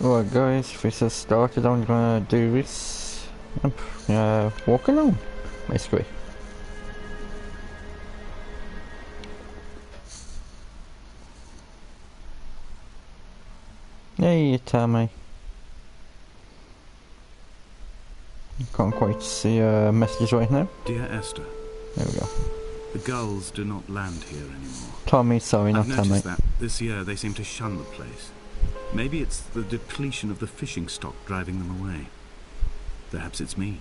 Right guys, if this has started, I'm gonna do this walk along, basically. Hey Tammy. Can't quite see messages right now. Dear Esther. There we go. The gulls do not land here anymore. Tommy, sorry, not I've Tammy. noticed that this year they seem to shun the place. Maybe it's the depletion of the fishing stock driving them away. Perhaps it's me.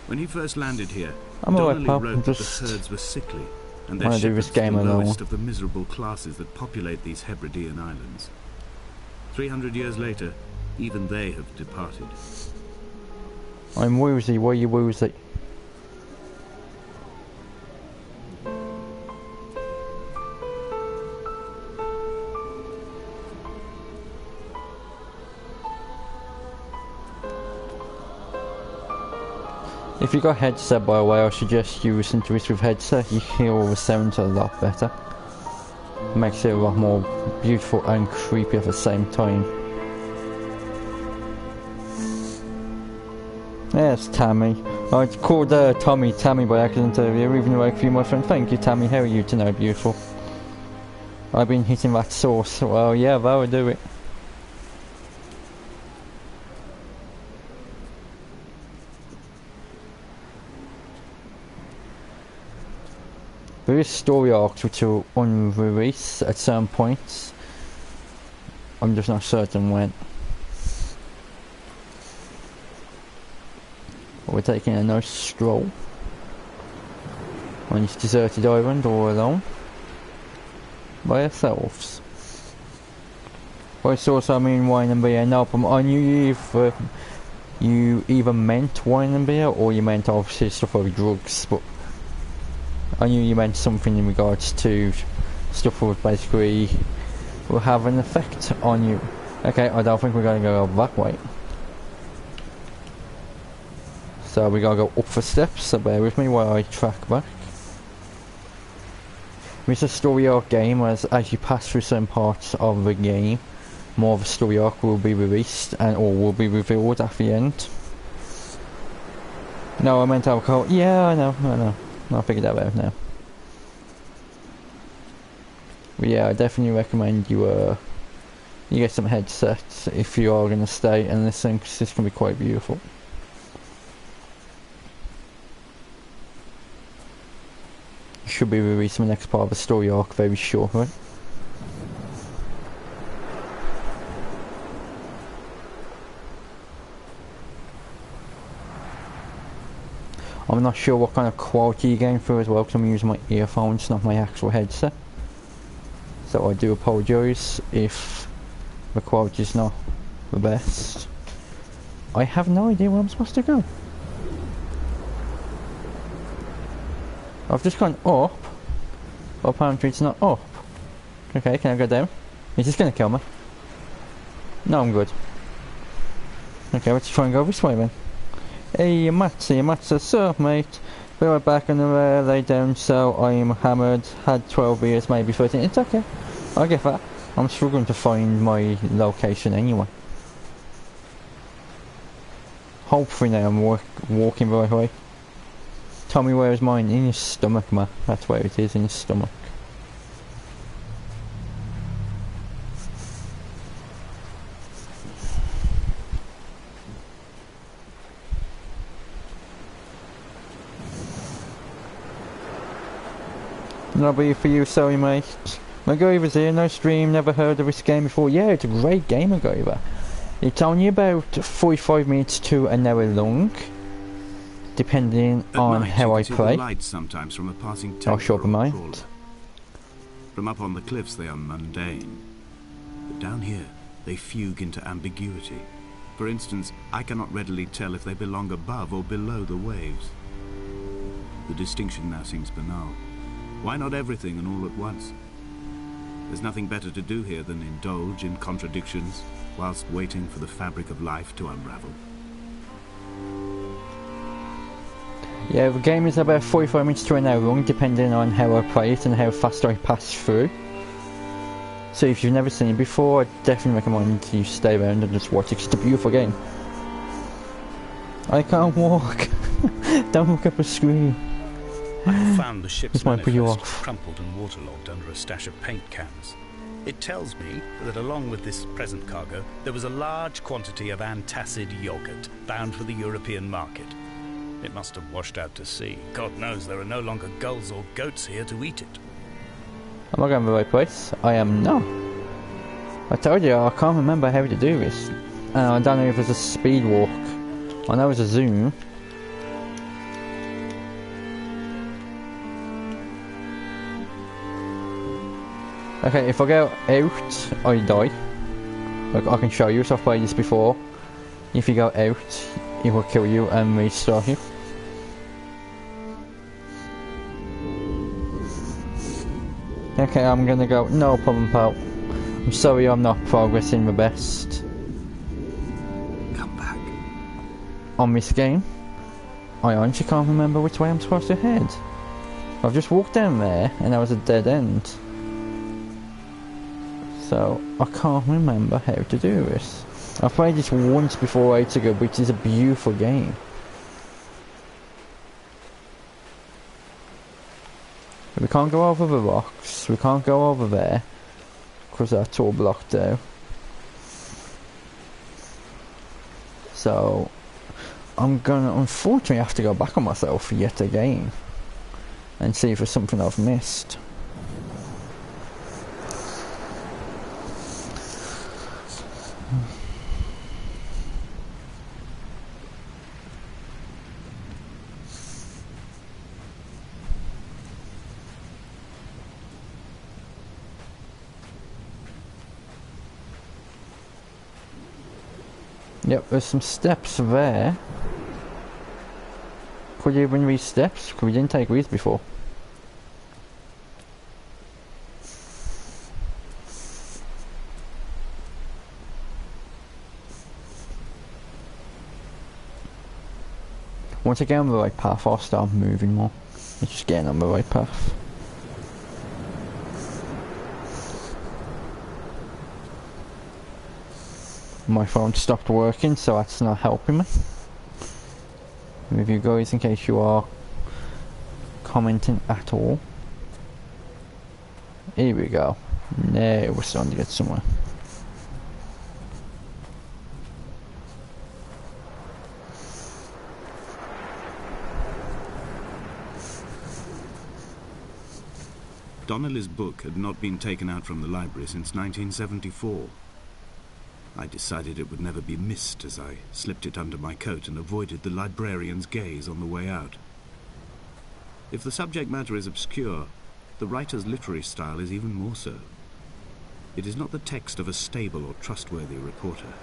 When he first landed here, Donnelly wrote that the herds were sickly, and their shepherds the lowest of the miserable classes that populate these Hebridean islands. 300 years later, even they have departed. I'm woozy, why are you woozy? If you got headset, by the way, I suggest you listen to this with headset. You hear the sounds a lot better. Makes it a lot more beautiful and creepy at the same time. Yes, Tammy. I called Tommy Tammy by accident earlier, even though I feel my friend. Thank you, Tammy. How are you tonight, beautiful? I've been hitting that sauce. Well, yeah, that would do it. There is story arcs which are unreleased at certain points. I'm just not certain when. We're taking a nice stroll on this deserted island all alone by ourselves. By source I mean wine and beer. No problem. I knew you either meant wine and beer or you meant obviously stuff like drugs, but I knew you meant something in regards to stuff that would basically will have an effect on you. Okay, I don't think we're going to go that way. So we gotta go up the steps, so bear with me while I track back. It's a story arc game, as you pass through certain parts of the game, more of a story arc will be released and or will be revealed at the end. No, I meant alcohol. Yeah, I know. I figured that out now. But yeah, I definitely recommend you get some headsets if you are gonna stay and listen, because this can be quite beautiful. Should be releasing the next part of the story arc very shortly. I'm not sure what kind of quality you're getting through as well, because I'm using my earphones, not my actual headset. So I do apologise if the quality is not the best. I have no idea where I'm supposed to go. I've just gone up, but apparently it's not up. Okay, can I go down? Is this gonna kill me? No, I'm good. Okay, let's try and go this way then. Hey, Matt says, so mate, be right back on the lay down, so I'm hammered, had 12 beers, maybe 13, it's okay. I'll get that. I'm struggling to find my location anyway. Hopefully now I'm walking the right way. Tell me where is mine? In your stomach, man. That's where it is, in your stomach. Lobby for you, sorry mate. MacGyver's here, no stream, never heard of this game before. Yeah, it's a great game, MacGyver. It's only about 45 minutes to an hour long, depending on how I play. Sometimes from a passing I'll show up a mind. From up on the cliffs they are mundane, but down here they fugue into ambiguity. For instance, I cannot readily tell if they belong above or below the waves. The distinction now seems banal. Why not everything and all at once? There's nothing better to do here than indulge in contradictions whilst waiting for the fabric of life to unravel. Yeah, the game is about 45 minutes to an hour long, depending on how I play it and how fast I pass through. So if you've never seen it before, I definitely recommend you stay around and just watch it. It's a beautiful game. I can't walk. Don't look up a screen. I have found the ship's This might put you manifest off. crumpled and waterlogged under a stash of paint cans. It tells me that along with this present cargo, there was a large quantity of antacid yogurt bound for the European market. It must have washed out to sea. God knows there are no longer gulls or goats here to eat it. Am I going to the right place? I am not. I told you, I can't remember how to do this. And I don't know if it's a speed walk. I know it's a zoom. Okay, if I go out, I die. Like, I can show you, so I've played this before. If you go out, it will kill you and restart you. Okay, I'm gonna go. No problem, pal. I'm sorry I'm not progressing the best Come back. on this game. I honestly can't remember which way I'm supposed to head. I've just walked down there and that was a dead end. So I can't remember how to do this. I've played this once before ages ago, which is a beautiful game. We can't go over the rocks, we can't go over there, because that's all blocked out. So, I'm gonna unfortunately have to go back on myself yet again, and see if there's something I've missed. Yep, there's some steps there. Could you bring these steps? Because we didn't take these before. Once I get on the right path, I'll start moving more. It's just getting on the right path. My phone stopped working, so that's not helping me. With you guys, in case you are commenting at all. Here we go. Now we're starting to get somewhere. Donnelly's book had not been taken out from the library since 1974. I decided it would never be missed as I slipped it under my coat and avoided the librarian's gaze on the way out. If the subject matter is obscure, the writer's literary style is even more so. It is not the text of a stable or trustworthy reporter.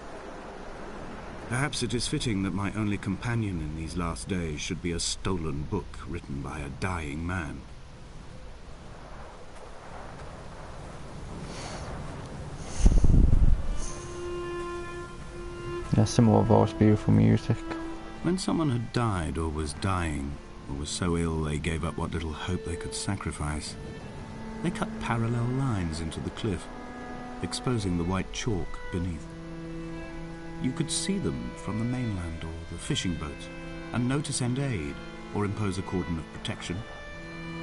Perhaps it is fitting that my only companion in these last days should be a stolen book written by a dying man. There's some more voice, beautiful music. When someone had died or was dying, or was so ill they gave up what little hope they could sacrifice, they cut parallel lines into the cliff, exposing the white chalk beneath. You could see them from the mainland or the fishing boats, and know to send aid or impose a cordon of protection,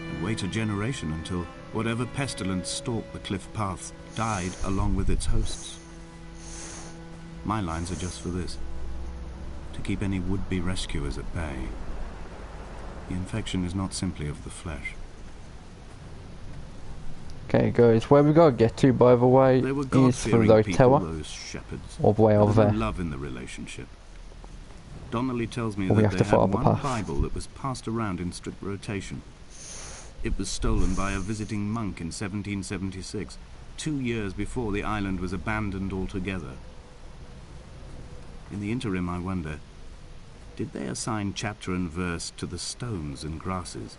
and wait a generation until whatever pestilence stalked the cliff paths died along with its hosts. My lines are just for this, to keep any would-be rescuers at bay. The infection is not simply of the flesh. Okay guys, where we gotta get to, by the way, They were is for God-fearing the people, tower, those shepherds. or the way There over was no there. love in the relationship. Donnelly tells me Well, we that have they to follow had the one path. Bible that was passed around in strict rotation. It was stolen by a visiting monk in 1776, 2 years before the island was abandoned altogether. In the interim, I wonder, did they assign chapter and verse to the stones and grasses,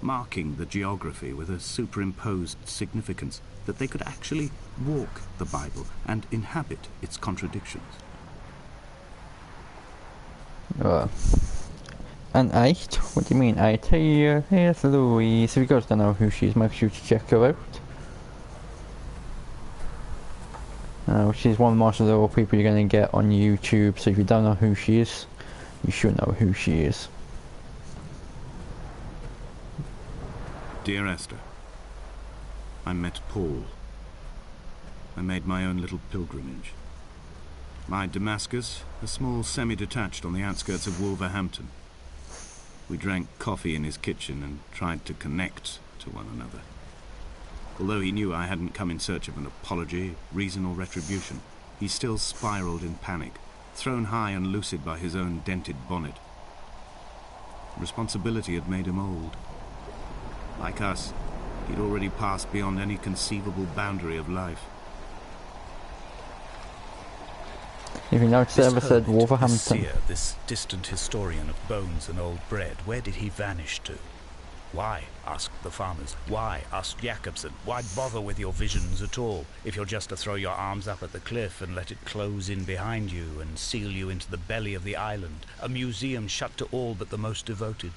marking the geography with a superimposed significance that they could actually walk the Bible and inhabit its contradictions? And 8? What do you mean 8? Hey, here's Louise. If you guys don't know who she is, make sure to check her out. She's one of the most little people you're going to get on YouTube, so if you don't know who she is, you should know who she is. Dear Esther, I met Paul. I made my own little pilgrimage. My Damascus, a small semi-detached on the outskirts of Wolverhampton. We drank coffee in his kitchen and tried to connect to one another. Although he knew I hadn't come in search of an apology, reason or retribution, he still spiraled in panic, thrown high and lucid by his own dented bonnet. Responsibility had made him old. Like us, he'd already passed beyond any conceivable boundary of life. If you notice, I ever said hermit, Wolverhampton. This seer, this distant historian of bones and old bread, where did he vanish to? Why, asked the farmers. Why, asked Jakobsen. Why bother with your visions at all, if you're just to throw your arms up at the cliff and let it close in behind you and seal you into the belly of the island, a museum shut to all but the most devoted?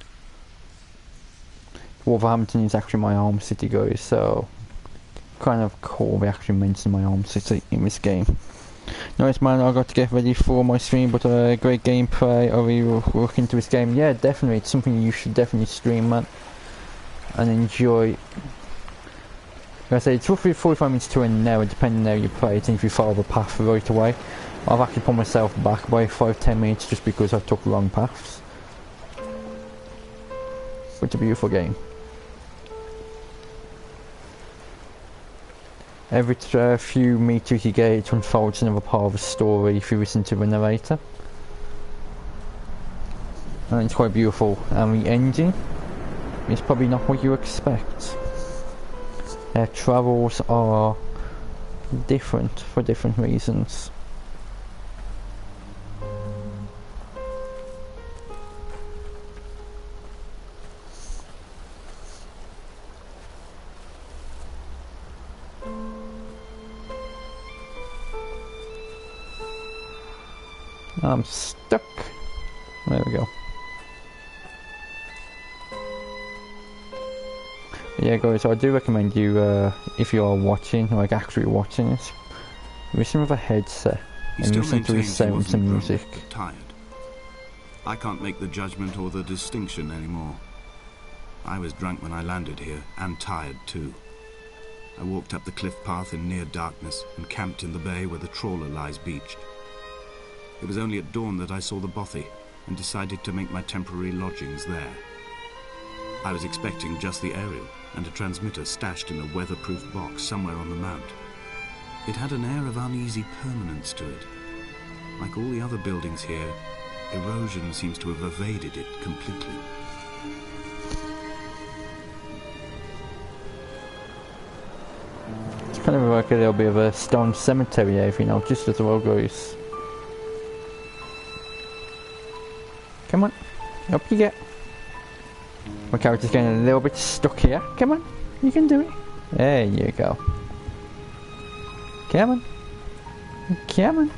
Wolverhampton is actually my home city, guys, so kind of cool we actually mentioned my home city in this game. Nice, man, I got to get ready for my stream, but great gameplay. Are you looking into this game? Yeah, definitely, it's something you should definitely stream, man, and enjoy. Like I say, it's roughly 45 minutes to an hour depending on how you play it, and if you follow the path right away. I've actually put myself back by 5-10 minutes just because I took wrong paths. But it's a beautiful game. Every few meters you get, it unfolds another part of the story if you listen to the narrator. And it's quite beautiful. And the ending is probably not what you expect. Their travels are different for different reasons. I'm stuck. There we go. But yeah, guys, I do recommend you, if you are watching, like actually watching it, listen with a headset and listen to the sounds and music. Tired. I can't make the judgment or the distinction anymore. I was drunk when I landed here, and tired too. I walked up the cliff path in near darkness and camped in the bay where the trawler lies beached. It was only at dawn that I saw the bothy and decided to make my temporary lodgings there. I was expecting just the aerial and a transmitter stashed in a weatherproof box somewhere on the mount. It had an air of uneasy permanence to it. Like all the other buildings here, erosion seems to have evaded it completely. It's kind of like a little bit of a stone cemetery here, if you know, just as well, guys. Come on, up you get. My character's getting a little bit stuck here. Come on, you can do it. There you go. Come on. Come on.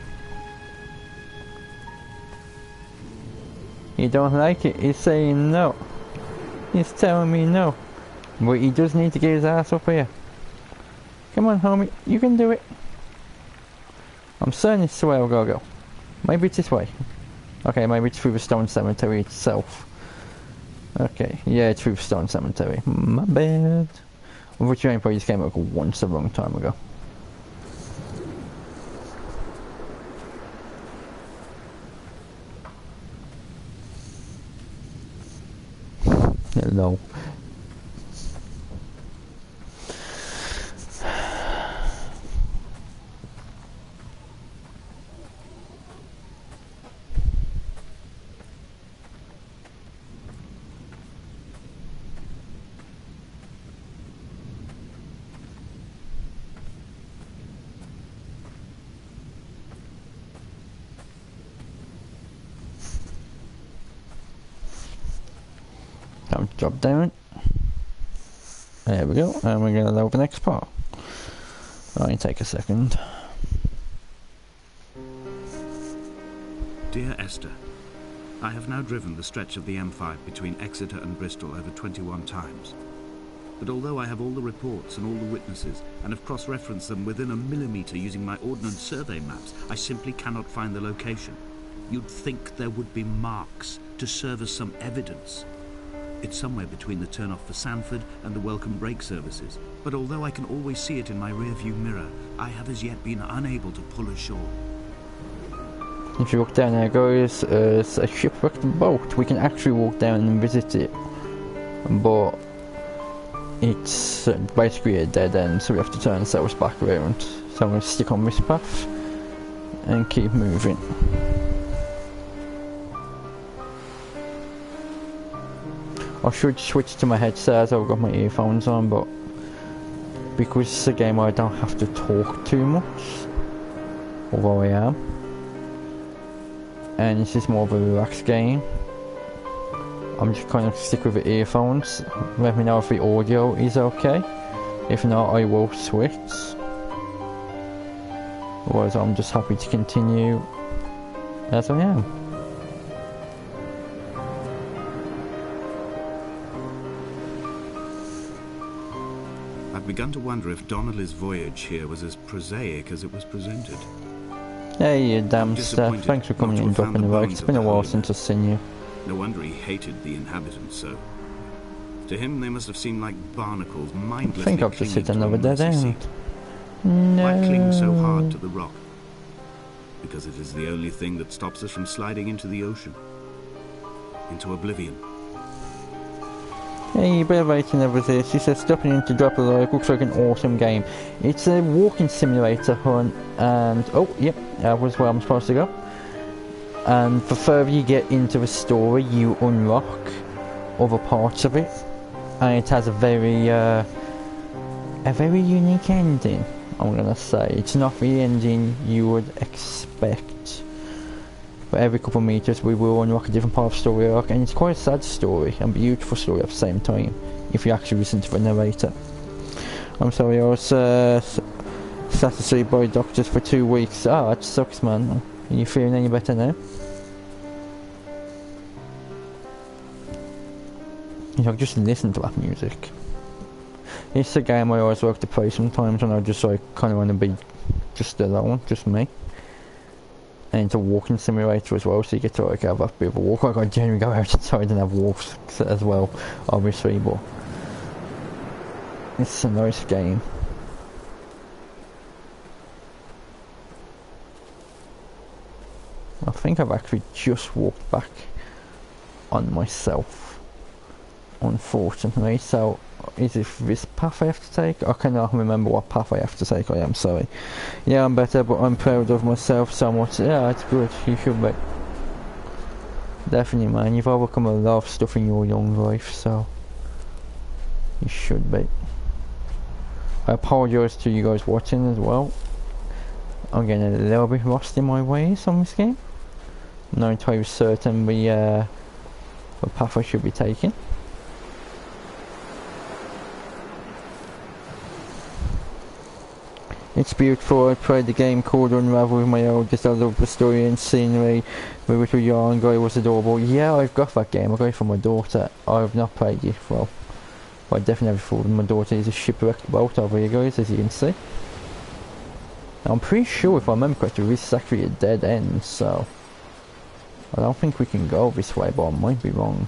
You don't like it, he's saying no. He's telling me no. But he does need to get his ass up here. Come on, homie, you can do it. I'm certain it's the way I'll go. Maybe it's this way. Okay, maybe it's through the stone cemetery itself. Okay, yeah, it's through the stone cemetery. My bad. Unfortunately, I played this game like once a long time ago. Hello. Drop down. There we go, and we're going to load the next part. Only take a second. Dear Esther, I have now driven the stretch of the M5 between Exeter and Bristol over 21 times. But although I have all the reports and all the witnesses, and have cross-referenced them within a millimetre using my Ordnance Survey maps, I simply cannot find the location. You'd think there would be marks to serve as some evidence. It's somewhere between the turn-off for Sanford and the welcome break services. But although I can always see it in my rear-view mirror, I have as yet been unable to pull ashore. If you look down there, guys, it's a shipwrecked boat. We can actually walk down and visit it. But it's basically a dead end, so we have to turn ourselves back around. So I'm going to stick on this path and keep moving. I should switch to my headset as I've got my earphones on, but because it's a game I don't have to talk too much, although I am, and this is more of a relaxed game, I'm just kind of stick with the earphones. Let me know if the audio is okay. If not, I will switch. Otherwise, I'm just happy to continue as I am. I've begun to wonder if Donnelly's voyage here was as prosaic as it was presented. Hey, you damn Steph. Thanks for coming in and dropping the like. It's been a while since I've seen you. No wonder he hated the inhabitants so. To him, they must have seemed like barnacles, mindlessly. I think I've just hit another dead end. No. Why cling so hard to the rock? Because it is the only thing that stops us from sliding into the ocean. Into oblivion. Hey, bit of rating over this. She says, stopping in to drop a like. Looks like an awesome game. It's a walking simulator hunt, and oh, yep, that was where I'm supposed to go. And the further you get into the story, you unlock other parts of it, and it has a very unique ending. I'm gonna say it's not the ending you would expect. But every couple of meters we will unlock a different part of the story arc, and it's quite a sad story and beautiful story at the same time, if you actually listen to the narrator. I'm sorry, I was sat asleep by doctors for 2 weeks. Ah, that sucks, man. Are you feeling any better now? You know, just listen to that music. It's a game I always like to play sometimes when I just like kind of want to be just alone, just me. And it's a walking simulator as well, so you get to like have a bit of a walk. Like I generally go outside and have walks as well, obviously, but it's a nice game. I think I've actually just walked back on myself, unfortunately. So is it this path I have to take? I cannot remember what path I have to take. I am sorry. Yeah, I'm better, but I'm proud of myself somewhat. Yeah, it's good. You should be. Definitely, man. You've overcome a lot of stuff in your young life, so you should be. I apologise to you guys watching as well. I'm getting a little bit lost in my ways on this game. I'm not entirely certain the path I should be taking. It's beautiful. I played the game called Unravel with my oldest. I love the story and scenery. The little yarn guy was adorable. Yeah, I've got that game. I got it for my daughter. I've not played it, well, but I definitely have it for my daughter. Is a shipwrecked boat over here, guys, as you can see. I'm pretty sure, if I remember correctly, this is actually a dead end, so I don't think we can go this way, but I might be wrong.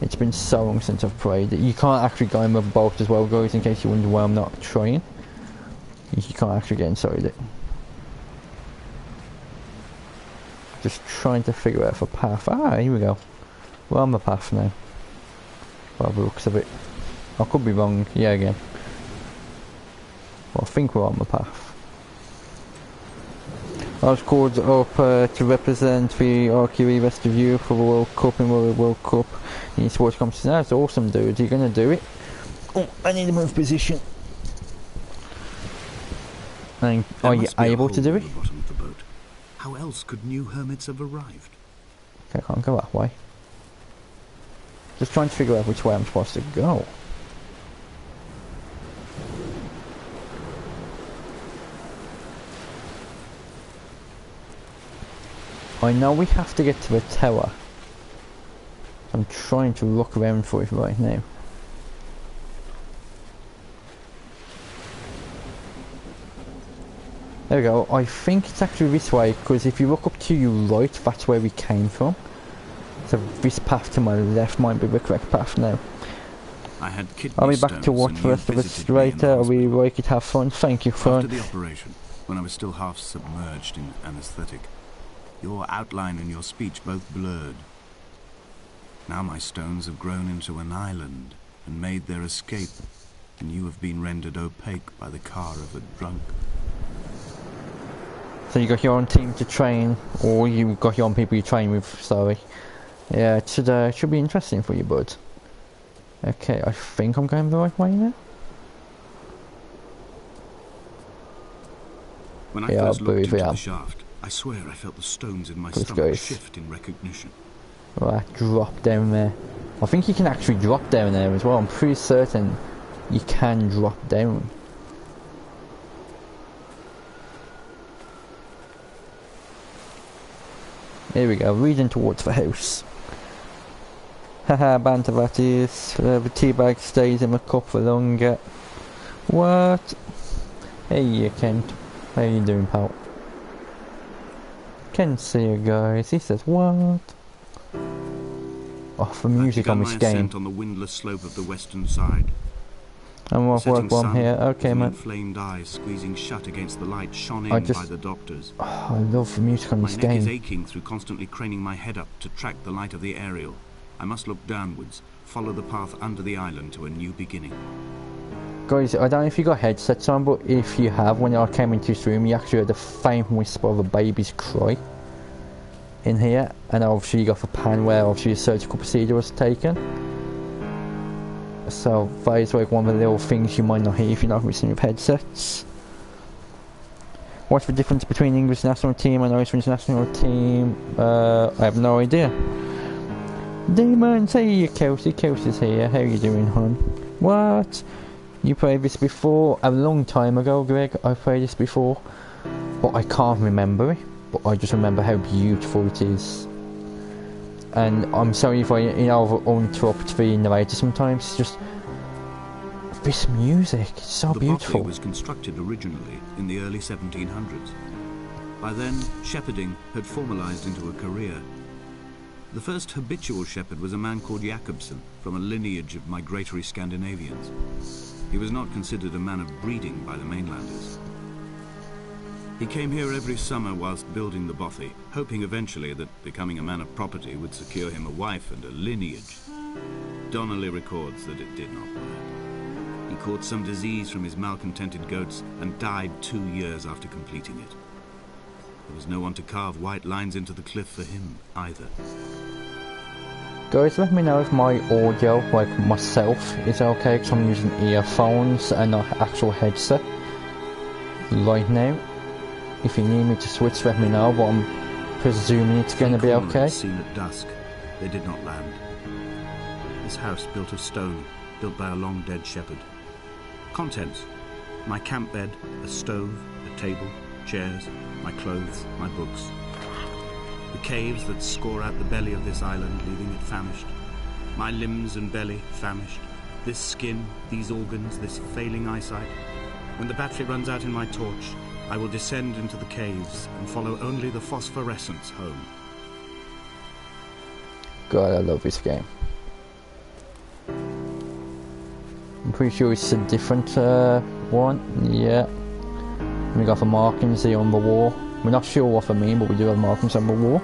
It's been so long since I've played it. You can't actually go in with a boat as well, guys, in case you wonder why I'm not trying. You can't actually get inside it. Just trying to figure out the path. Ah, here we go. We're on the path now, by the looks of it. I could be wrong, yeah, again. Well, I think we're on the path. I was called up to represent the RQE Rest of You for the World Cup in the World Cup in sports competition. That's awesome, dude. You're gonna do it. Oh, I need to move position. And are you able to do it? Bottom of the boat. How else could new hermits have arrived? Okay, I can't go that way. Just trying to figure out which way I'm supposed to go. I know we have to get to the tower. I'm trying to look around for it right now. There we go. I think it's actually this way, because if you look up to your right, that's where we came from. So this path to my left might be the correct path now. I had kidney I'll be back to stones watch and the you rest of us visited me in the later. I'll be hospital. like it, have fun. Thank you, After fun. the operation, when I was still half submerged in anesthetic, your outline and your speech both blurred. Now my stones have grown into an island and made their escape, and you have been rendered opaque by the car of a drunk. So you got your own team to train, or you got your own people you train with, sorry. Yeah, it should be interesting for you, bud. Okay, I think I'm going the right way now. When I Yeah, first I looked believe into I am. the shaft, I swear I felt the stones in my Please, stomach guys. shift in recognition. Right, drop down there. I think you can actually drop down there as well. I'm pretty certain you can drop down. Here we go, leading towards the house. Haha, banter that is. The tea bag stays in the cup for longer. What? Hey you Kent. How you doing, pal? Can't see you guys. He says what? Oh, the music on this I've begun my game. ascent on the windless slope of the western side. And what Setting work one sun, here? with Okay, an man. inflamed eye squeezing shut against the light shone I in just- by the doctors. Oh, I love the music on My this neck is game. aching through constantly craning my head up to track the light of the aerial. I must look downwards, follow the path under the island to a new beginning. Guys, I don't know if you got headsets on, but if you have, when I came into this room, you actually heard the faint whisper of a baby's cry in here, and obviously you got the pan where obviously a surgical procedure was taken. So that is like one of the little things you might not hear if you're not listening with headsets. What's the difference between English national team and Irish national team? I have no idea. Demon, say Kelsey. Kelsey's here. How you doing, hon? What? You played this before? A long time ago, Greg. I played this before, but I can't remember it. But I just remember how beautiful it is. And I'm sorry if I, interrupt the narrator sometimes. It's just this music. It's so beautiful. The bothy was constructed originally in the early 1700s. By then, shepherding had formalized into a career. The first habitual shepherd was a man called Jakobsen, from a lineage of migratory Scandinavians. He was not considered a man of breeding by the mainlanders. He came here every summer whilst building the bothy, hoping eventually that becoming a man of property would secure him a wife and a lineage. Donnelly records that it did not work. He caught some disease from his malcontented goats and died 2 years after completing it. There was no one to carve white lines into the cliff for him, either. Guys, let me know if my audio, like myself, is okay, because I'm using earphones and not actual headset right now. If you need me to switch, let me know, but I'm presuming it's going to be okay. Seen at dusk, they did not land. This house built of stone, built by a long-dead shepherd. Contents: my camp bed, a stove, a table, chairs, my clothes, my books. The caves that score out the belly of this island, leaving it famished. My limbs and belly famished. This skin, these organs, this failing eyesight. When the battery runs out in my torch, I will descend into the caves and follow only the phosphorescence home. God, I love this game. I'm pretty sure it's a different one. Yeah. We got the markings here on the wall. We're not sure what they mean, but we do have markings on the wall.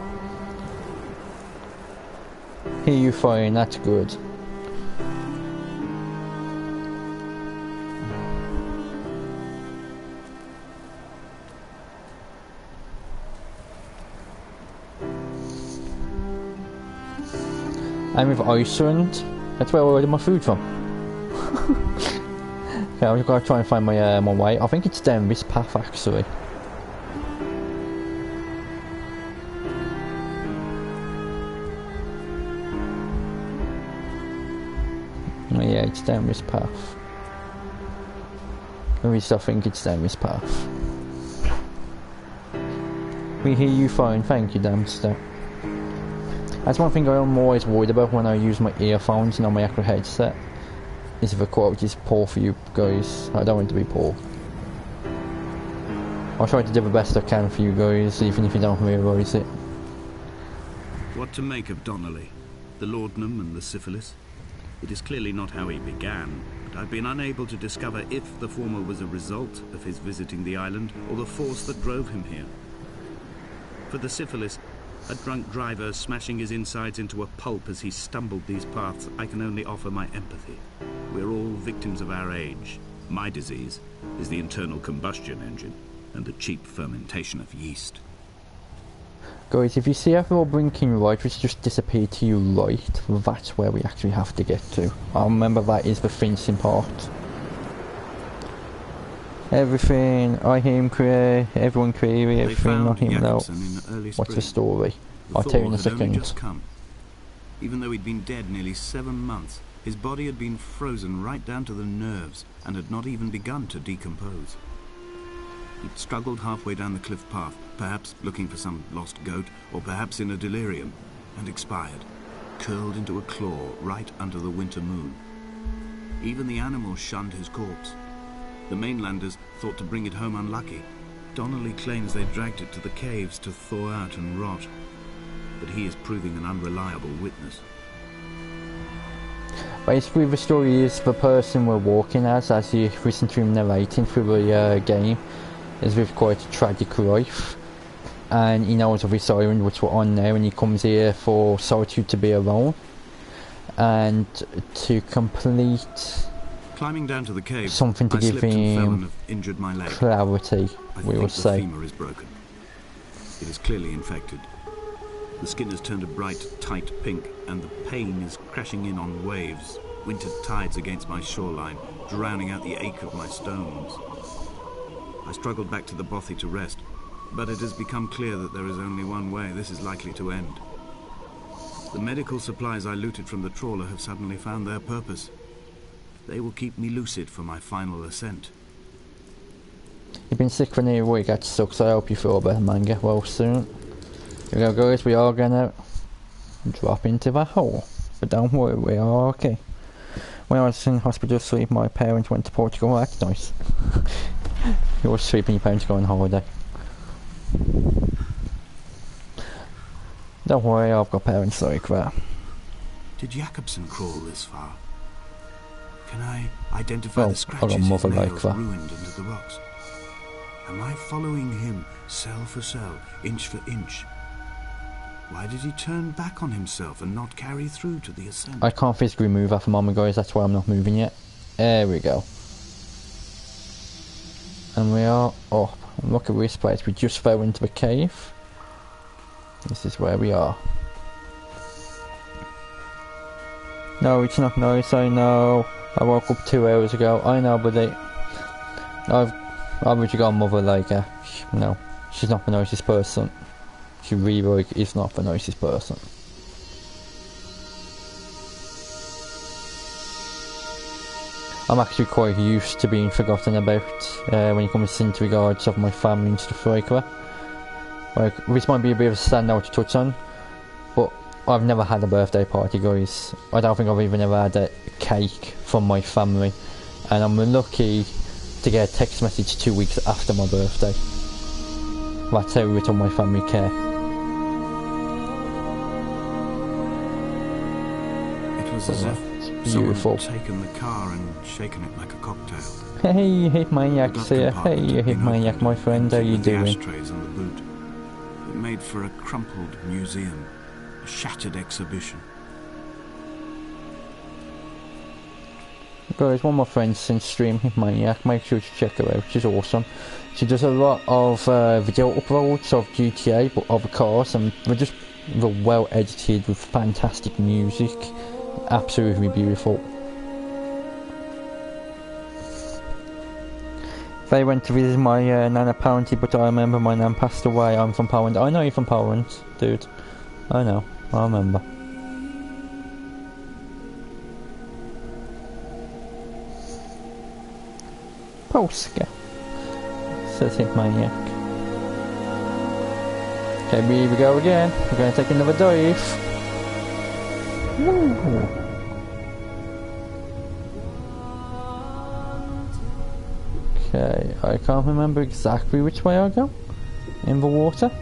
Here you find, that's good. I'm with Iceland. That's where I ordered my food from. Okay, I'm just gonna try and find my my way. I think it's down this path actually. Oh, yeah, it's down this path. At least I think it's down this path. We hear you fine, thank you, Damster. That's one thing I'm always worried about when I use my earphones and on my actual headset, is if the quality is poor for you guys. I don't want it to be poor. I'll try to do the best I can for you guys, even if you don't realise it. What to make of Donnelly, the laudanum and the syphilis? It is clearly not how he began, but I've been unable to discover if the former was a result of his visiting the island or the force that drove him here. For the syphilis, a drunk driver smashing his insides into a pulp as he stumbled these paths, I can only offer my empathy. We're all victims of our age. My disease is the internal combustion engine and the cheap fermentation of yeast. Guys, if you see a little blinking light which just disappeared to your right, that's where we actually have to get to. I remember that is the fencing part. Everything, I hear him clear, everyone clear, everything, I hear him out. What's the story? I'll tell you in a second. Even though he'd been dead nearly 7 months, his body had been frozen right down to the nerves and had not even begun to decompose. He'd struggled halfway down the cliff path, perhaps looking for some lost goat, or perhaps in a delirium, and expired, curled into a claw right under the winter moon. Even the animals shunned his corpse. The mainlanders thought to bring it home unlucky. Donnelly claims they dragged it to the caves to thaw out and rot, but he is proving an unreliable witness. Basically, the story is the person we're walking as you listen to him narrating through the game, is with quite a tragic life, and he knows of his island which we're on now, and he comes here for solitude, to be alone, and to complete climbing down to the cave, something to give him injured my leg. Clarity, we will say. The femur is broken. It is clearly infected. The skin has turned a bright, tight pink, and the pain is crashing in on waves, winter tides against my shoreline, drowning out the ache of my stones. I struggled back to the bothy to rest, but it has become clear that there is only one way this is likely to end. The medical supplies I looted from the trawler have suddenly found their purpose. They will keep me lucid for my final ascent. You've been sick for nearly a week, that sucks. I hope you feel better, man. Get well soon. Here we go, guys. We are gonna drop into that hole, but don't worry, we are okay. When I was in hospital asleep, my parents went to Portugal. That's nice. You were asleep and your parents go on holiday. Don't worry, I've got parents like that. Did Jakobsen crawl this far? Can I identify the scratches I've got his mother like nails that. ruined into the rocks? Am I following him cell for cell, inch for inch? Why did he turn back on himself and not carry through to the ascent? I can't physically move at the moment, guys. That's why I'm not moving yet. There we go. And we are up. And look at this place. We just fell into the cave. This is where we are. No, it's not nice, I know. I woke up 2 hours ago. I know, but I've already got a mother like her. No, she's not the nicest person. She really is not the nicest person. I'm actually quite used to being forgotten about when it comes into regards of my family and stuff like that. Like, this might be a bit of a standout to touch on, but I've never had a birthday party, guys. I don't think I've even ever had a cake from my family, and I'm lucky to get a text message 2 weeks after my birthday. That's how little my family care. It was as if beautiful. someone had taken the car and shaken it like a cocktail. Hey, you hit maniac's here. Hey, you hit maniac, my friend. How you doing? The ashtrays and the boot. It made for a crumpled museum, a shattered exhibition. Guys, one of my friends since stream, Hit Maniac, make sure to check her out, she's awesome. She does a lot of video uploads of GTA, but of cars, and they're just well edited with fantastic music. Absolutely beautiful. They went to visit my Nana apparently, but I remember my nan passed away. I'm from Poland. I know you're from Poland, dude. I know, I remember. Polska, says Hit Maniac. Okay, here we go again. We're going to take another dive. Woo. Okay, I can't remember exactly which way I go. In the water.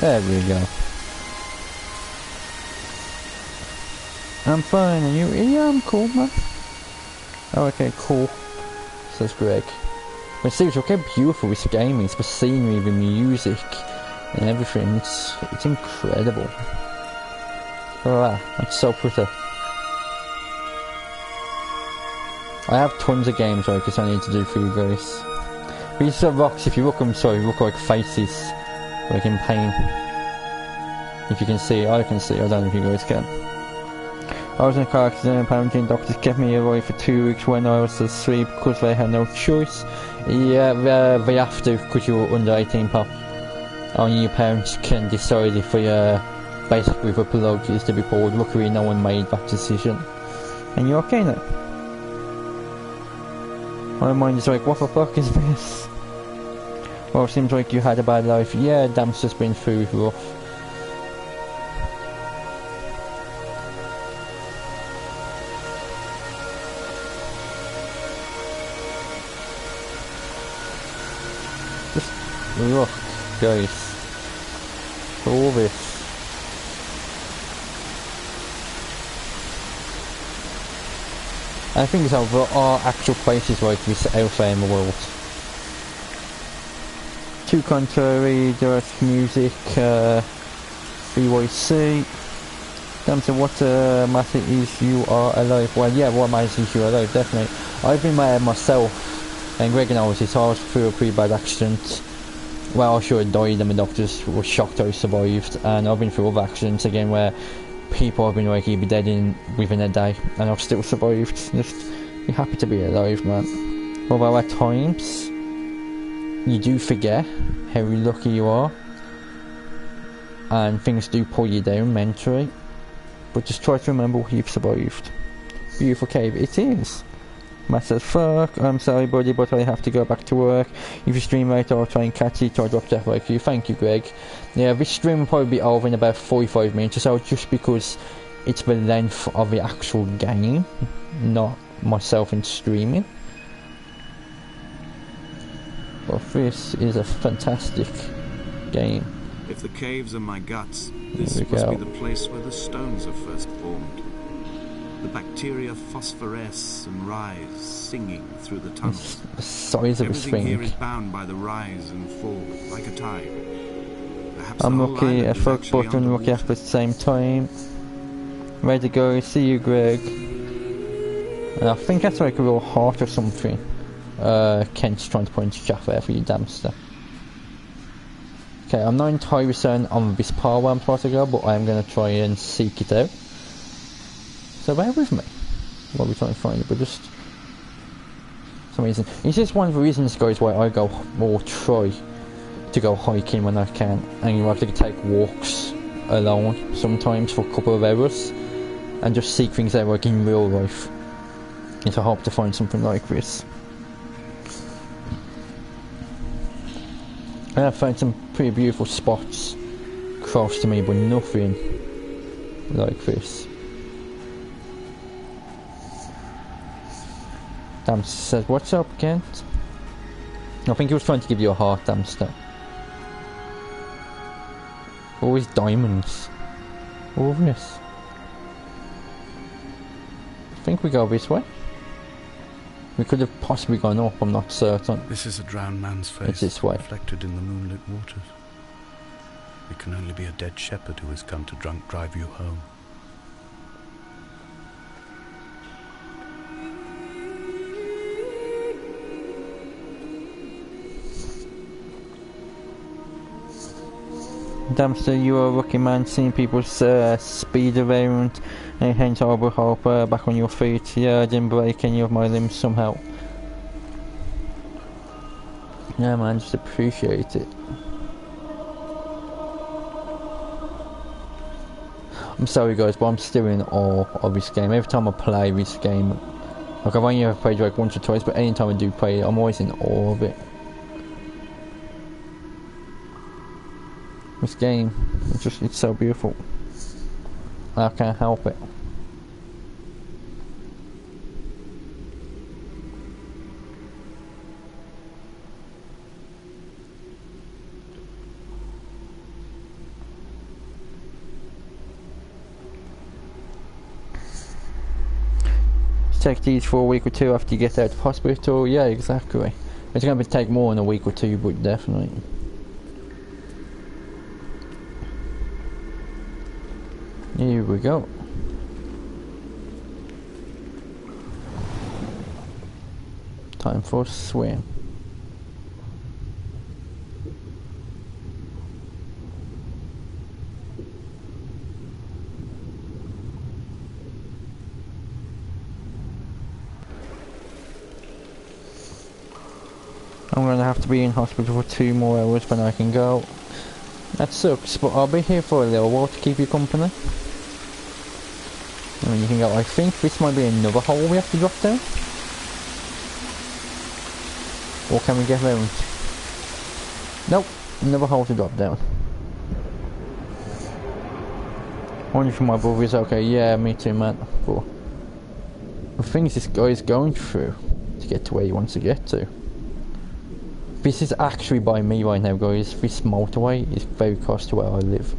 There we go. I'm fine, and you? Yeah, I'm cool, man. Oh, okay, cool. Says Greg. But seriously, look how beautiful this game is. The scenery, the music, and everything. It's incredible. Oh, that's so pretty. I have tons of games like this I need to do for you guys. These are rocks, if you look them, sorry, look like faces. Like in pain. If you can see, I can see, I don't know if you guys can. I was in a car accident, apparently doctors kept me away for 2 weeks when I was asleep because they had no choice. Yeah, they have to because you're under 18, pal. Only your parents can decide if basically the plug is to be pulled. Luckily no one made that decision. And you're okay now. My mind is like, what the fuck is this? Well, it seems like you had a bad life. Yeah, Dam's just been through rough. Just look, guys. All this. I think so, there are actual places like this out there in the world. Too contrary, direct music, BYC. Damn, so what matter is you are alive? Well, yeah, what matters is you are alive, definitely. I've been there myself, and Greg and I was through a pretty bad accident. Well, I should have died and the doctors were shocked I survived, and I've been through other accidents again where people have been like, you'd be dead within a day, and I've still survived. Just be happy to be alive, man. Although at times, you do forget how lucky you are, and things do pull you down mentally, but just try to remember what you've survived. Beautiful cave, it is. Matt says, fuck, I'm sorry buddy, but I have to go back to work. If you stream later, I'll try and catch it, or drop death like you. Thank you, Greg. Yeah, this stream will probably be over in about 45 minutes or so, just because it's the length of the actual game, not myself in streaming. But this is a fantastic game. If the caves are my guts, this must be the place where the stones are first formed. The bacteria phosphoresce and rise, singing through the tunnels. The size of this thing. Everything here is bound by the rise and fall, like a tide. Perhaps I'm lucky, a fuck button, lucky after the same time. Ready to go, see you, Greg. And I think that's like a little heart or something. Kent's trying to point chat there for you, Damster. Okay, I'm not entirely certain on this part where I'm supposed to go, but I'm going to try and seek it out. So bear with me while we try and find it, but just some reason. It's just one of the reasons, guys, why I go or try to go hiking when I can, and you have to take walks alone sometimes for a couple of hours and just seek things out like in real life. And so I hope to find something like this. And I found some pretty beautiful spots close to me, but nothing like this. Damster says, what's up, Kent? I think he was trying to give you a heart, Damster. Always diamonds. All this. I think we go this way. We could have possibly gone up, I'm not certain. This is a drowned man's face, it's this way. reflected in the moonlit waters. It can only be a dead shepherd who has come to drunk drive you home. Damster, you are a lucky man, seeing people speed around, and hence I will hope back on your feet. Yeah, I didn't break any of my limbs somehow. Yeah man, just appreciate it. I'm sorry guys, but I'm still in awe of this game. Every time I play this game, like I've only ever played like once or twice, but any time I do play it, I'm always in awe of it. This game, it's so beautiful. I can't help it. take these for a week or two after you get out of hospital. Yeah, exactly. It's going to take more than a week or two, but definitely. Here we go. Time for a swim. I'm gonna have to be in hospital for 2 more hours when I can go. That sucks, but I'll be here for a little while to keep you company. I mean, you can go. I think this might be another hole we have to drop down. Or can we get round? Nope, another hole to drop down. Only for my brother is okay. Yeah, me too, man. But the things this guy is going through to get to where he wants to get to. This is actually by me right now, guys. This motorway is very close to where I live.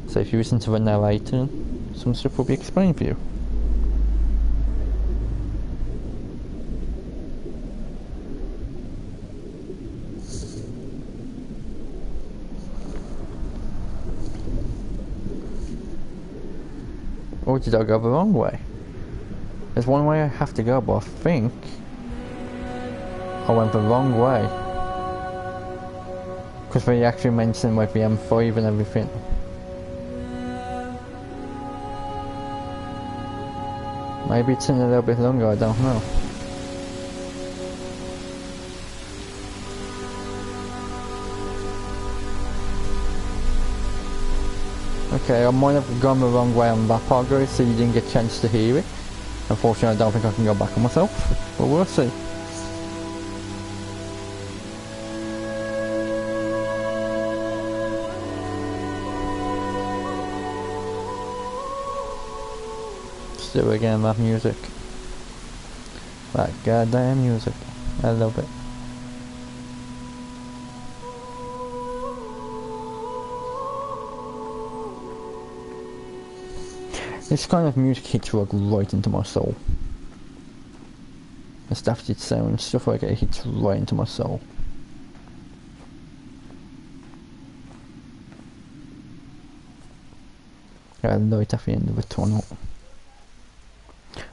So if you listen to the narrator, some stuff will be explained for you. Or did I go the wrong way? There's one way I have to go, but I think I went the wrong way. Because they actually mentioned like the M5 and everything. Maybe it's in a little bit longer, I don't know. Okay, I might have gone the wrong way on that part, guys, so you didn't get a chance to hear it. Unfortunately, I don't think I can go back on myself, but we'll see. Still again, that music. That goddamn music. I love it. This kind of music hits like right into my soul. The stuff it sounds, stuff like it hits right into my soul. Got a light at the end of the tunnel.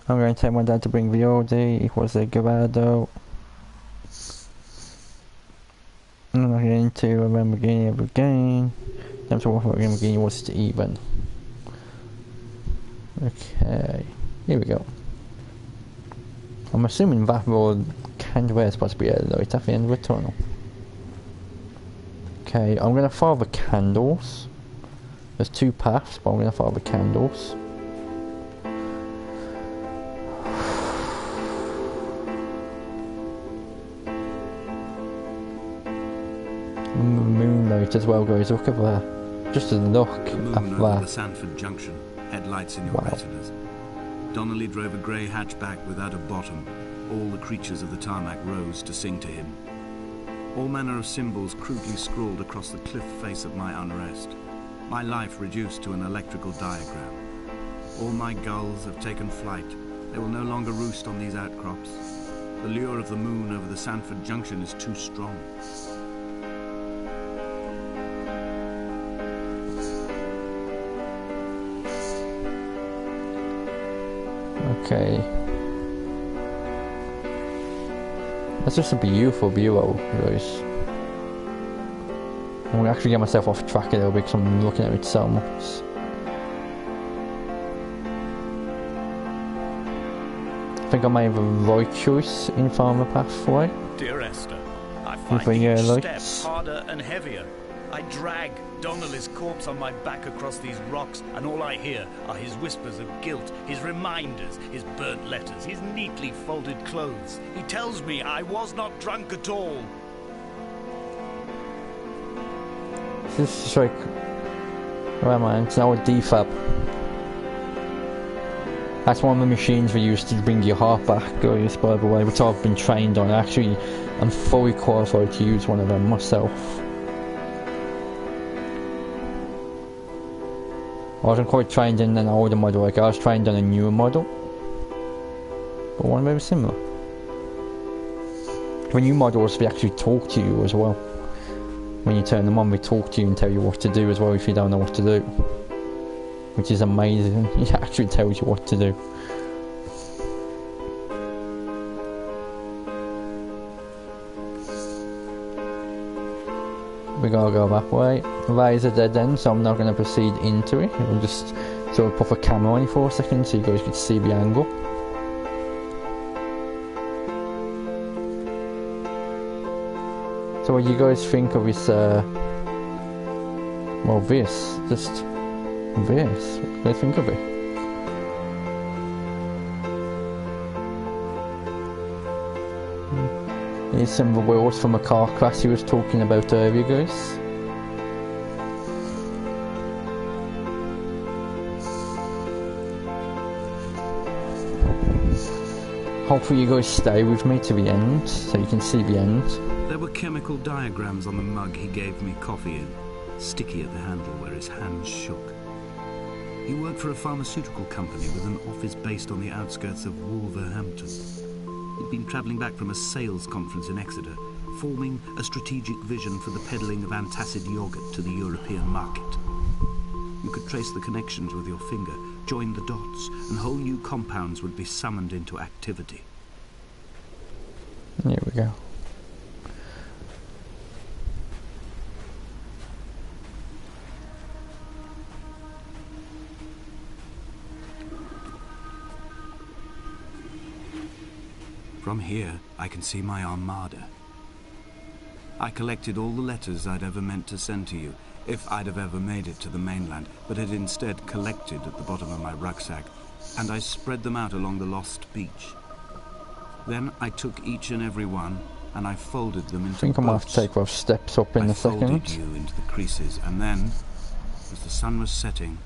I'm going to take my dad to bring the Audi. It was a Grado. I'm not getting into a Lamborghini ever again. Time to walk what Lamborghini was to even. Okay, here we go. I'm assuming that road can't where it's supposed to be a light at the end of the tunnel. Okay, I'm gonna follow the candles. There's 2 paths, but I'm gonna follow the candles. Moonlight as well, guys. Look at that. Just a look the moon at over that. the Sanford Junction, headlights in your retinas. Donnelly drove a grey hatchback without a bottom. All the creatures of the tarmac rose to sing to him. All manner of symbols crudely scrawled across the cliff face of my unrest. My life reduced to an electrical diagram. All my gulls have taken flight. They will no longer roost on these outcrops. The lure of the moon over the Sanford Junction is too strong. Okay. That's just a beautiful view, guys. I'm gonna actually get myself off track a little bit because I'm looking at it so much. I think I made the right choice in farmer pathway. Dear Esther, I find each step harder and heavier. I drag Donnelly's corpse on my back across these rocks, and all I hear are his whispers of guilt, his reminders, his burnt letters, his neatly folded clothes. He tells me I was not drunk at all. This is like... Where am I? It's now a defab. That's one of the machines we use to bring your heart back, guys, by the way, which I've been trained on. Actually, I'm fully qualified to use one of them myself. I wasn't quite trained in an older model, like I was trained on a newer model. but one very similar. When you models, they actually talk to you as well. When you turn them on, they talk to you and tell you what to do as well if you don't know what to do. Which is amazing. It actually tells you what to do. We gotta go that way. That is a dead end, so I'm not gonna proceed into it. We'll just sort of pop a camera on it for a second so you guys can see the angle. So what do you guys think of this, well, this, just this, what do you think of it? Here's some of the wheels from a car crash he was talking about earlier, guys. Hopefully you guys stay with me to the end, so you can see the end. There were chemical diagrams on the mug he gave me coffee in, sticky at the handle where his hands shook. He worked for a pharmaceutical company with an office based on the outskirts of Wolverhampton. He'd been travelling back from a sales conference in Exeter, forming a strategic vision for the peddling of antacid yogurt to the European market. You could trace the connections with your finger, join the dots, and whole new compounds would be summoned into activity. Here we go. From here, I can see my armada. I collected all the letters I'd ever meant to send to you, if I'd have ever made it to the mainland, but had instead collected at the bottom of my rucksack, and I spread them out along the lost beach. Then I took each and every one, and I folded them into I think I might have to take those steps up in a second. I folded you into the creases, and then, as the sun was setting,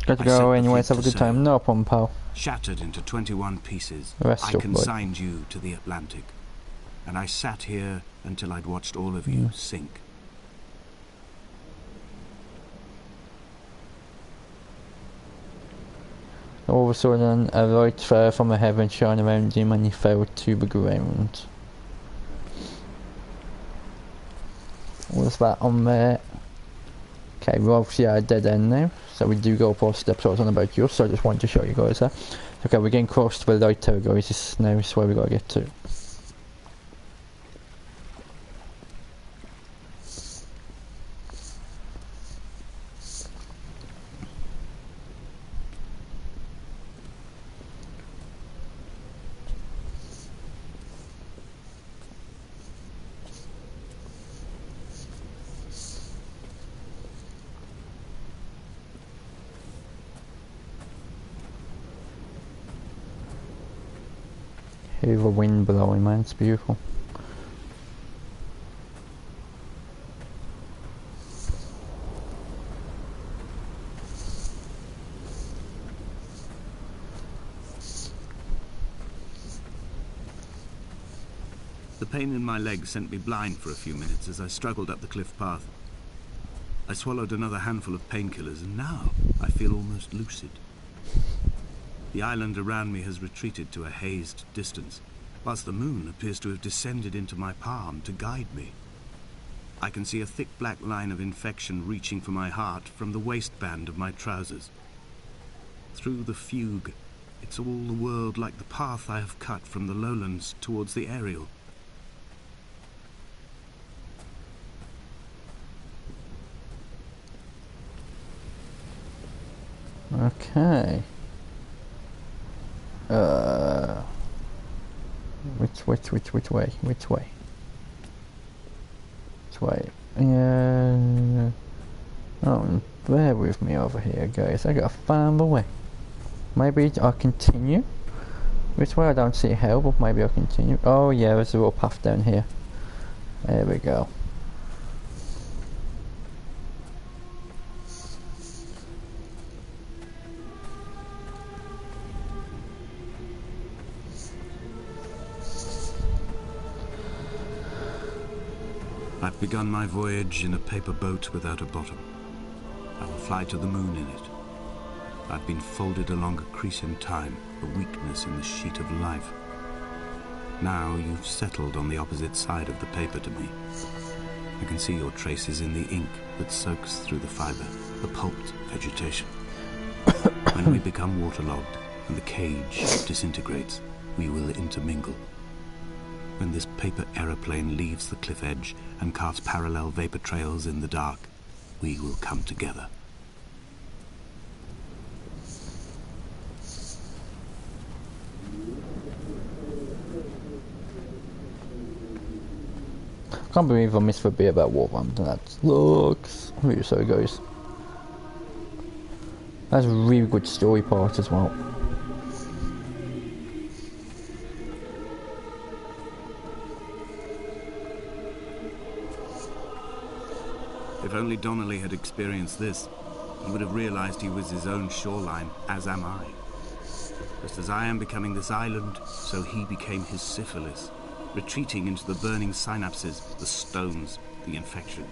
Got to go anyways, have a good time. No problem, pal. Shattered into 21 pieces, Rest I up, consigned you to the Atlantic, and I sat here until I'd watched all of you sink. All of a sudden, a light fell from the heaven shone around him and he fell to the ground. What's that on there? Okay, we're obviously at a dead end now, so we do go up all steps I was on about just, so I just wanted to show you guys that. Okay, we're getting close to the light tower, guys. This now is where we gotta get to. Hear the wind blowing, man, it's beautiful. The pain in my leg sent me blind for a few minutes as I struggled up the cliff path. I swallowed another handful of painkillers, and now I feel almost lucid. The island around me has retreated to a hazed distance, whilst the moon appears to have descended into my palm to guide me. I can see a thick black line of infection reaching for my heart from the waistband of my trousers. Through the fugue, it's all the world like the path I have cut from the lowlands towards the aerial. Okay. Which way? Which way? Which way? Yeah. Oh, bear with me over here, guys. I gotta find the way. Maybe I'll continue. Which way? I don't see how, but maybe I'll continue. Oh yeah, there's a little path down here. There we go. I've begun my voyage in a paper boat without a bottom. I will fly to the moon in it. I've been folded along a crease in time, a weakness in the sheet of life. Now you've settled on the opposite side of the paper to me. I can see your traces in the ink that soaks through the fiber, the pulped vegetation. When we become waterlogged and the cage disintegrates, we will intermingle. When this paper aeroplane leaves the cliff edge and carves parallel vapor trails in the dark, we will come together. I can't believe I missed the bit about Wolverhampton. That looks really so it goes. That's a really good story part as well. If only Donnelly had experienced this, he would have realized he was his own shoreline, as am I. Just as I am becoming this island, so he became his syphilis, retreating into the burning synapses, the stones, the infection.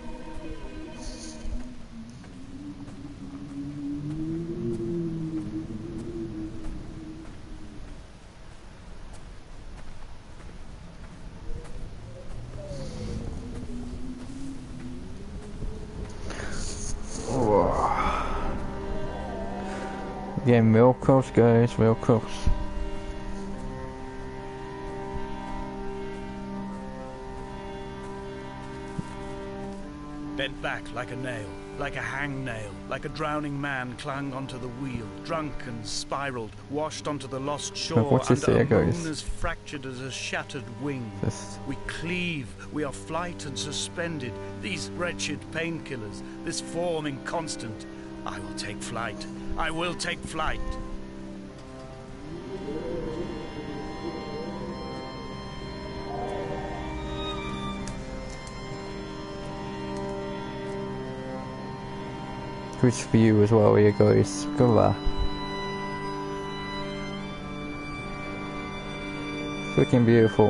Getting real close, guys, real close. Bent back like a nail, like a hangnail, like a drowning man clung onto the wheel, drunk and spiraled, washed onto the lost shore What's this under here, a guys? moon as fractured as a shattered wing. This. We cleave, we are flight and suspended, these wretched painkillers, this form inconstant. I will take flight, I will take flight. Good view as well here, guys. Go there. Freaking beautiful.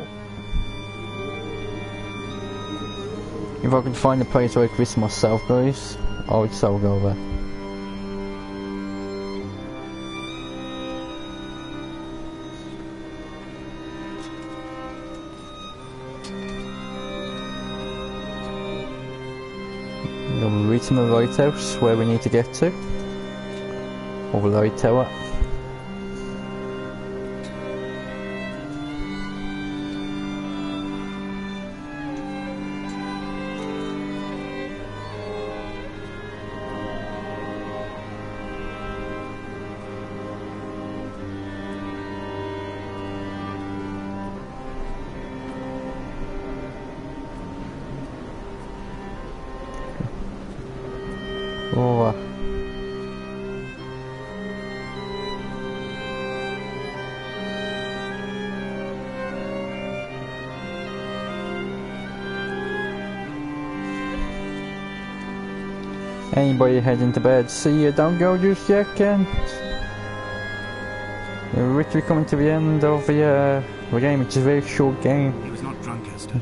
If I could find a place like this myself, guys, I would so go there. We'll reach the lighthouse where we need to get to. Or the light tower. Over. Anybody heading to bed? See you, don't go just yet, Kent. We're literally coming to the end of the game, which is a very short game. He was not drunk, Esther.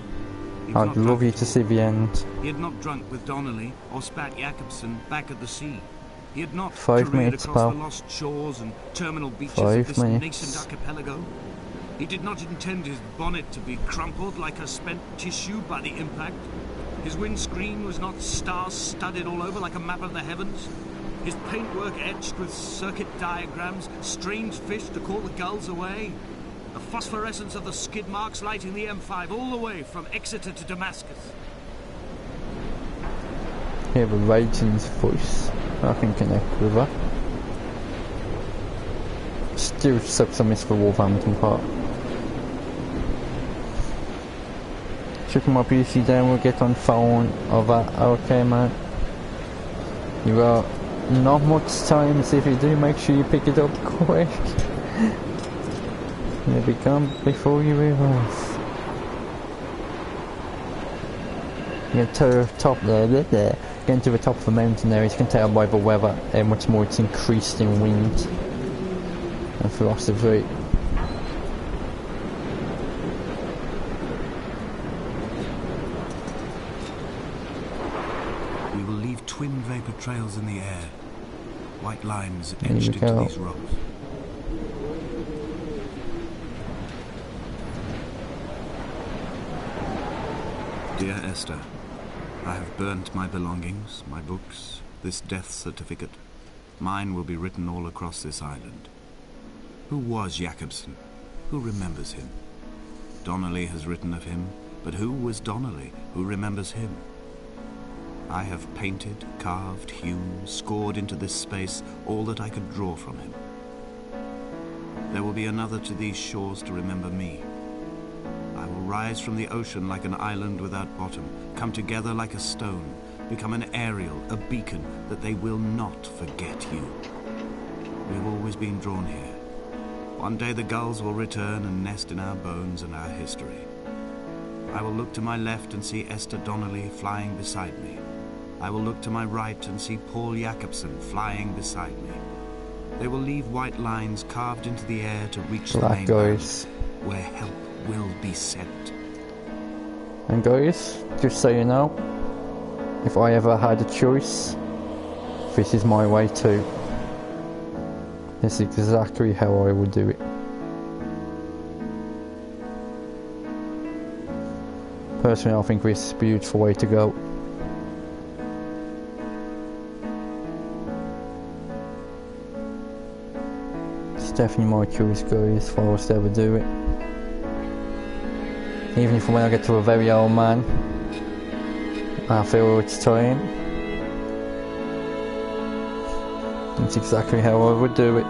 He was I'd not love you drunk to see the end. He had not drunk with Donnelly or spat Jakobsen back at the sea. He had not 5 careered minutes, across pal. the lost shores and terminal beaches 5 of this minutes. nascent archipelago. He did not intend his bonnet to be crumpled like a spent tissue by the impact. His windscreen was not star-studded all over like a map of the heavens. His paintwork etched with circuit diagrams, strange fish to call the gulls away. The phosphorescence of the skid marks lighting the M5 all the way from Exeter to Damascus. Hear the Raging's voice. I can connect with her. Still sucks I missed the Wolverhampton part. Checking my PC down, we'll get on phone or that. Okay, man. You got not much time, so if you do, make sure you pick it up quick. Maybe come before you realize. You get to the top there. Getting to the top of the mountain there, as you can tell by the weather how much more it's increased in wind and philosophy. We will leave twin vapor trails in the air, white lines There etched you into go. these rocks. Dear Esther, I have burnt my belongings, my books, this death certificate. Mine will be written all across this island. Who was Jakobsen? Who remembers him? Donnelly has written of him, but who was Donnelly? Who remembers him? I have painted, carved, hewn, scored into this space all that I could draw from him. There will be another to these shores to remember me. I will rise from the ocean like an island without bottom, come together like a stone, become an aerial, a beacon, that they will not forget you. We have always been drawn here. One day the gulls will return and nest in our bones and our history. I will look to my left and see Esther Donnelly flying beside me. I will look to my right and see Paul Jakobsen flying beside me. They will leave white lines carved into the air to reach the Black mainland, guys. where help will be sent. And guys, just so you know, if I ever had a choice, this is my way too. This is exactly how I would do it. Personally, I think this is a beautiful way to go. It's definitely my choice, guys, if I was to ever do it. Even if when I get to a very old man, I feel it's time. That's exactly how I would do it.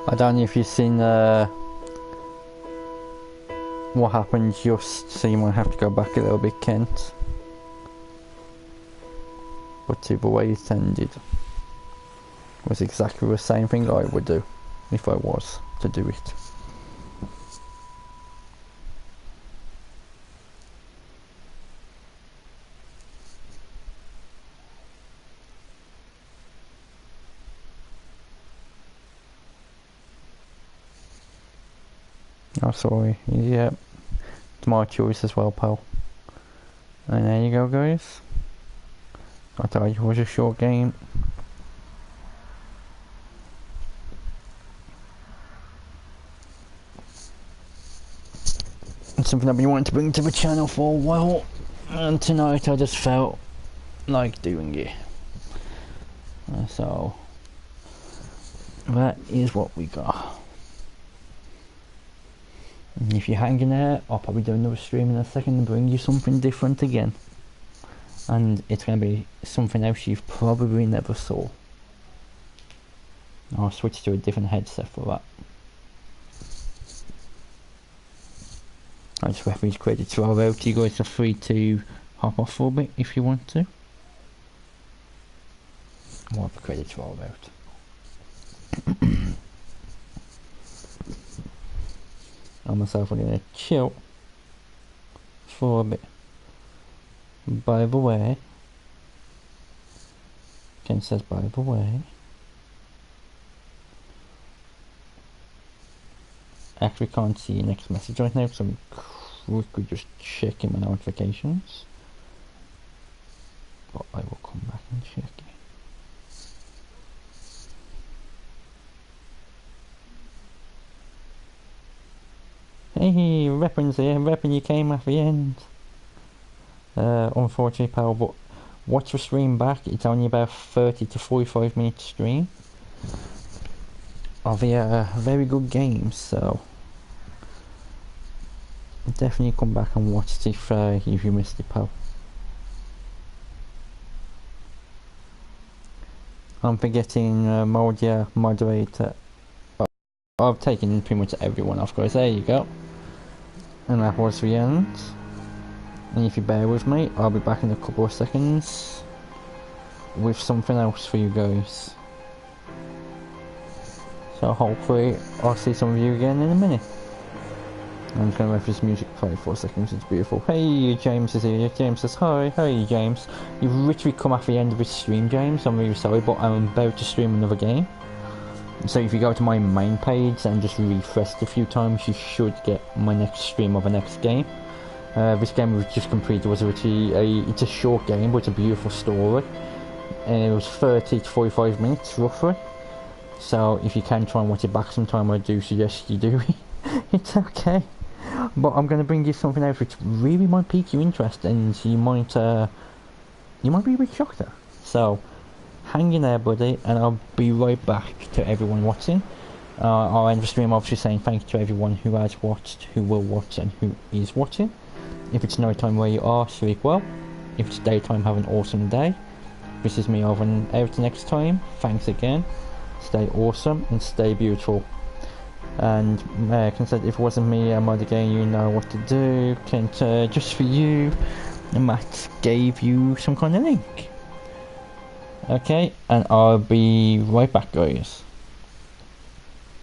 I don't know if you've seen what happened just, so you might have to go back a little bit, Kent. But the way it ended was exactly the same thing I would do if I was to do it. Oh, sorry. Yeah, it's my choice as well, pal. And there you go, guys. I thought it was a short game. It's something I've been wanting to bring to the channel for a while, and tonight I just felt like doing it. So that is what we got. And if you're hanging there, I'll probably do another stream in a second and bring you something different again. And it's going to be something else you've probably never saw. I'll switch to a different headset for that. I just wait for these credits to roll out. You guys are free to hop off for a bit if you want to. More of the credits roll out. I myself are going to chill for a bit. By the way, Ken says by the way, I actually can't see your next message right now, so I'm quickly just checking my notifications. But I will come back and check it. Hey, Reppin's here. Reppin, you came at the end. Unfortunately, pal, but watch the stream back. It's only about 30 to 45 minute stream of a very good game, so definitely come back and watch it if you missed it, pal. I'm forgetting Modia moderator. Oh, I've taken pretty much everyone off, guys. There you go. And that was the end. And if you bear with me, I'll be back in a couple of seconds with something else for you guys. So hopefully I'll see some of you again in a minute. I'm just going to let this music play for a second, it's beautiful. Hey, James is here. James says hi. Hey, James. You've literally come at the end of this stream, James. I'm really sorry, but I'm about to stream another game. So if you go to my main page and just refresh a few times, you should get my next stream of the next game. This game we've just completed was actually it's a short game, but it's a beautiful story. It was 30 to 45 minutes, roughly. So if you can try and watch it back sometime, I do suggest you do. It's okay. But I'm going to bring you something else which really might pique your interest, and you might be a bit shocked at. So hang in there, buddy, and I'll be right back to everyone watching. I'll end the stream obviously saying thank you to everyone who has watched, who will watch, and who is watching. If it's night time where you are, sleep well. If it's daytime, have an awesome day. This is me over and out next time. Thanks again. Stay awesome and stay beautiful. And if it wasn't me, Mod Game, you know what to do. Just for you, Matt gave you some kind of link. Okay, and I'll be right back, guys.